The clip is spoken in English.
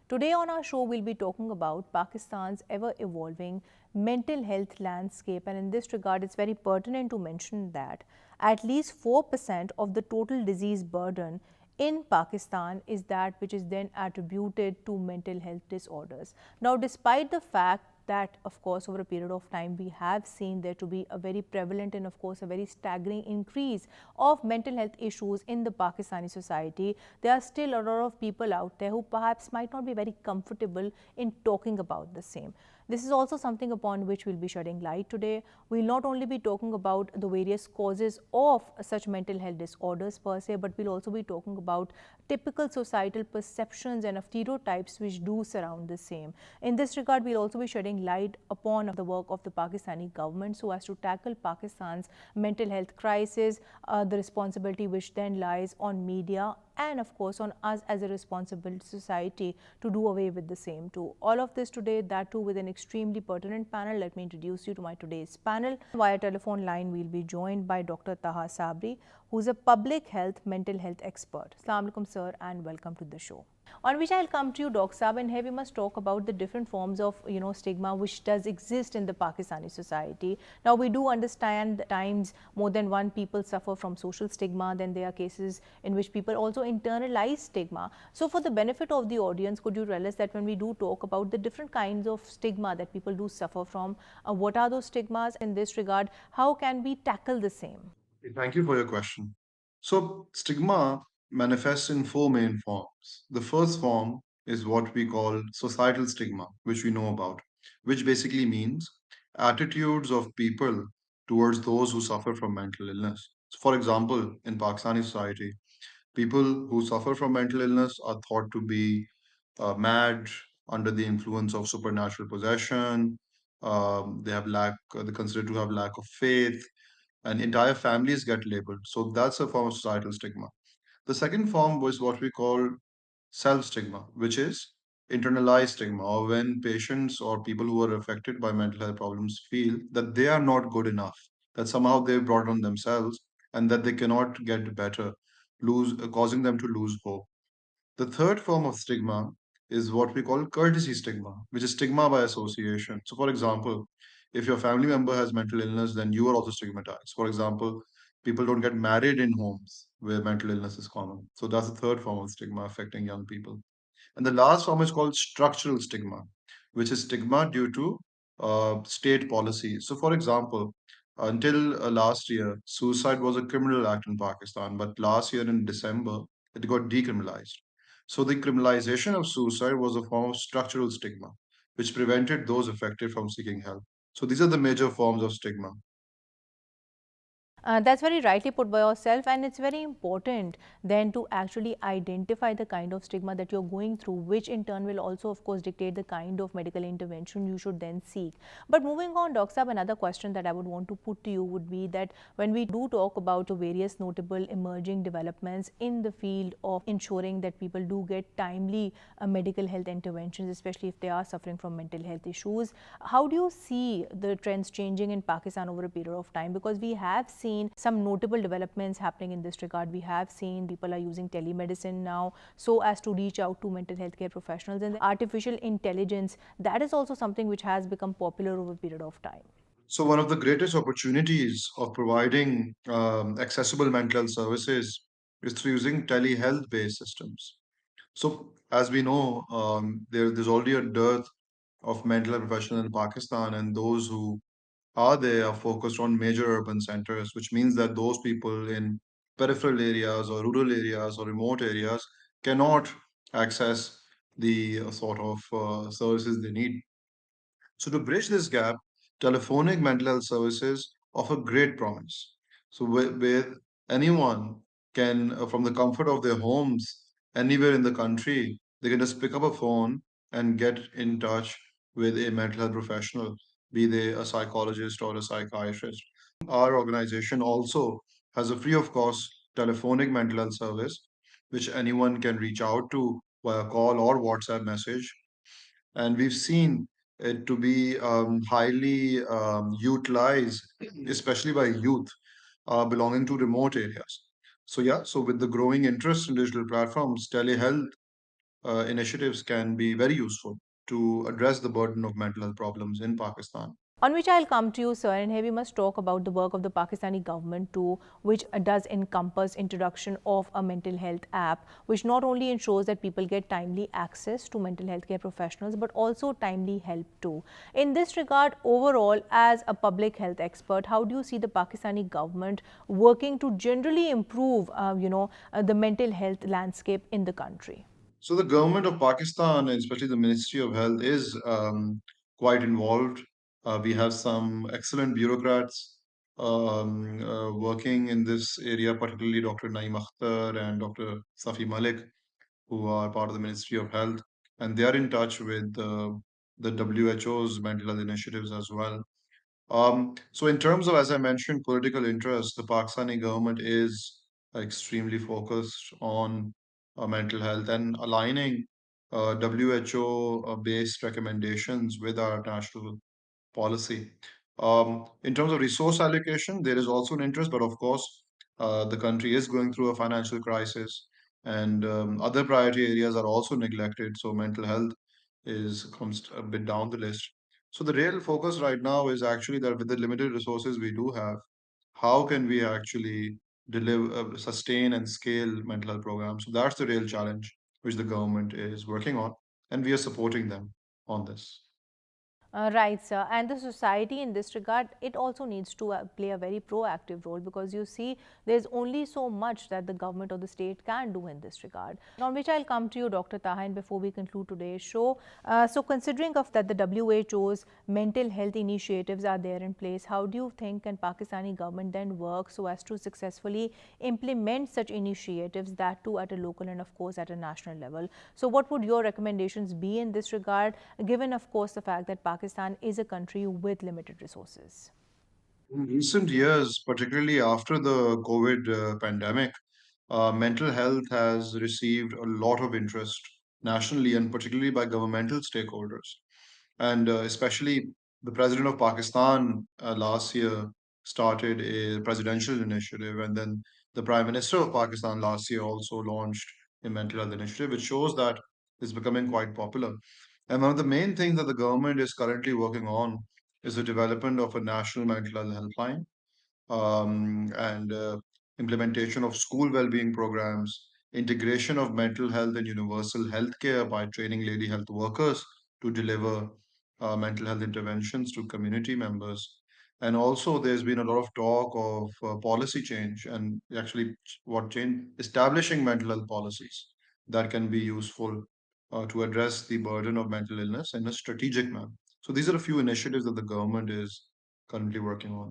Today on our show, we'll be talking about Pakistan's ever-evolving mental health landscape, and in this regard, it's very pertinent to mention that at least 4% of the total disease burden in Pakistan is that which is then attributed to mental health disorders. Now, despite the fact that, of course, over a period of time, we have seen there to be a very prevalent and, of course, a very staggering increase of mental health issues in the Pakistani society, there are still a lot of people out there who perhaps might not be very comfortable in talking about the same. This is also something upon which we'll be shedding light today. We'll not only be talking about the various causes of such mental health disorders per se, but we'll also be talking about typical societal perceptions and stereotypes which do surround the same. In this regard, we'll also be shedding light upon the work of the Pakistani government so as to tackle Pakistan's mental health crisis, the responsibility which then lies on media and of course on us as a responsible society to do away with the same too. All of this today, that too with an extremely pertinent panel. Let me introduce you to my today's panel. Via telephone line, we'll be joined by Dr. Taha Sabri, who's a public health, mental health expert. Assalamu alaikum, sir, and welcome to the show. On which I'll come to you, Dr. Saab, and here we must talk about the different forms of stigma which does exist in the Pakistani society. Now, we do understand at times more than one people suffer from social stigma. Then there are cases in which people also internalize stigma. So, for the benefit of the audience, could you tell us that when we do talk about the different kinds of stigma that people do suffer from, what are those stigmas in this regard? How can we tackle the same? Thank you for your question. So, stigma manifests in four main forms. The first form is what we call societal stigma, which we know about, which basically means attitudes of people towards those who suffer from mental illness. So for example, in Pakistani society, people who suffer from mental illness are thought to be mad, under the influence of supernatural possession. They have they're considered to have lack of faith, and entire families get labeled. So that's a form of societal stigma. The second form was what we call self stigma, which is internalized stigma, or when patients or people who are affected by mental health problems feel that they are not good enough, that somehow they've brought on themselves and that they cannot get better, causing them to lose hope. The third form of stigma is what we call courtesy stigma, which is stigma by association. So, for example, if your family member has mental illness, then you are also stigmatized. For example, people don't get married in homes where mental illness is common. So, that's the third form of stigma affecting young people. And the last form is called structural stigma, which is stigma due to state policy. So, for example, until last year, suicide was a criminal act in Pakistan, but last year in December, it got decriminalized. So, the criminalization of suicide was a form of structural stigma, which prevented those affected from seeking help. So, these are the major forms of stigma. That's very rightly put by yourself, and it's very important then to actually identify the kind of stigma that you're going through, which in turn will also, of course, dictate the kind of medical intervention you should then seek. But moving on, Dr. Saab, another question that I would want to put to you would be that when we do talk about the various notable emerging developments in the field of ensuring that people do get timely medical health interventions, especially if they are suffering from mental health issues, how do you see the trends changing in Pakistan over a period of time? Because we have seen some notable developments happening in this regard. We have seen people are using telemedicine now so as to reach out to mental health care professionals, and artificial intelligence, that is also something which has become popular over a period of time. So, one of the greatest opportunities of providing accessible mental health services is through using telehealth based systems. So, as we know, there's already a dearth of mental health professionals in Pakistan, and those who are there are focused on major urban centers, which means that those people in peripheral areas or rural areas or remote areas cannot access the sort of services they need. So, to bridge this gap, telephonic mental health services offer great promise. So, where anyone can, from the comfort of their homes, anywhere in the country, they can just pick up a phone and get in touch with a mental health professional, be they a psychologist or a psychiatrist. Our organization also has a free of cost telephonic mental health service, which anyone can reach out to via call or WhatsApp message, and we've seen it to be highly utilized, especially by youth belonging to remote areas. So yeah, so with the growing interest in digital platforms, telehealth initiatives can be very useful to address the burden of mental health problems in Pakistan. On which I'll come to you, sir, and here we must talk about the work of the Pakistani government too, which does encompass introduction of a mental health app, which not only ensures that people get timely access to mental health care professionals, but also timely help too. In this regard, overall, as a public health expert, how do you see the Pakistani government working to generally improve, the mental health landscape in the country? So the government of Pakistan, and especially the Ministry of Health, is quite involved. We have some excellent bureaucrats working in this area, particularly Dr. Naeem Akhtar and Dr. Safi Malik, who are part of the Ministry of Health, and they are in touch with the WHO's mental health initiatives as well. So in terms of, as I mentioned, political interest, the Pakistani government is extremely focused on mental health and aligning WHO based recommendations with our national policy. In terms of resource allocation, there is also an interest, but of course, the country is going through a financial crisis, and other priority areas are also neglected. So mental health is comes a bit down the list. So the real focus right now is actually that with the limited resources we do have, how can we actually deliver, sustain, and scale mental health programs? So that's the real challenge which the government is working on, and we are supporting them on this. Right, sir. And the society in this regard, it also needs to play a very proactive role, because you see, there's only so much that the government or the state can do in this regard. On which I'll come to you, Dr. Taha, and before we conclude today's show. So considering of that the WHO's mental health initiatives are there in place, how do you think can Pakistani government then work so as to successfully implement such initiatives, that too at a local and of course at a national level? So what would your recommendations be in this regard, given of course the fact that Pakistan is a country with limited resources? In recent years, particularly after the COVID pandemic, mental health has received a lot of interest nationally and particularly by governmental stakeholders. And especially the president of Pakistan last year started a presidential initiative, and then the prime minister of Pakistan last year also launched a mental health initiative, which shows that it's becoming quite popular. And one of the main things that the government is currently working on is the development of a national mental health helpline, and implementation of school well-being programs, integration of mental health and universal healthcare by training lady health workers to deliver mental health interventions to community members. And also, there's been a lot of talk of policy change and actually what change establishing mental health policies that can be useful to address the burden of mental illness in a strategic manner. So these are a few initiatives that the government is currently working on.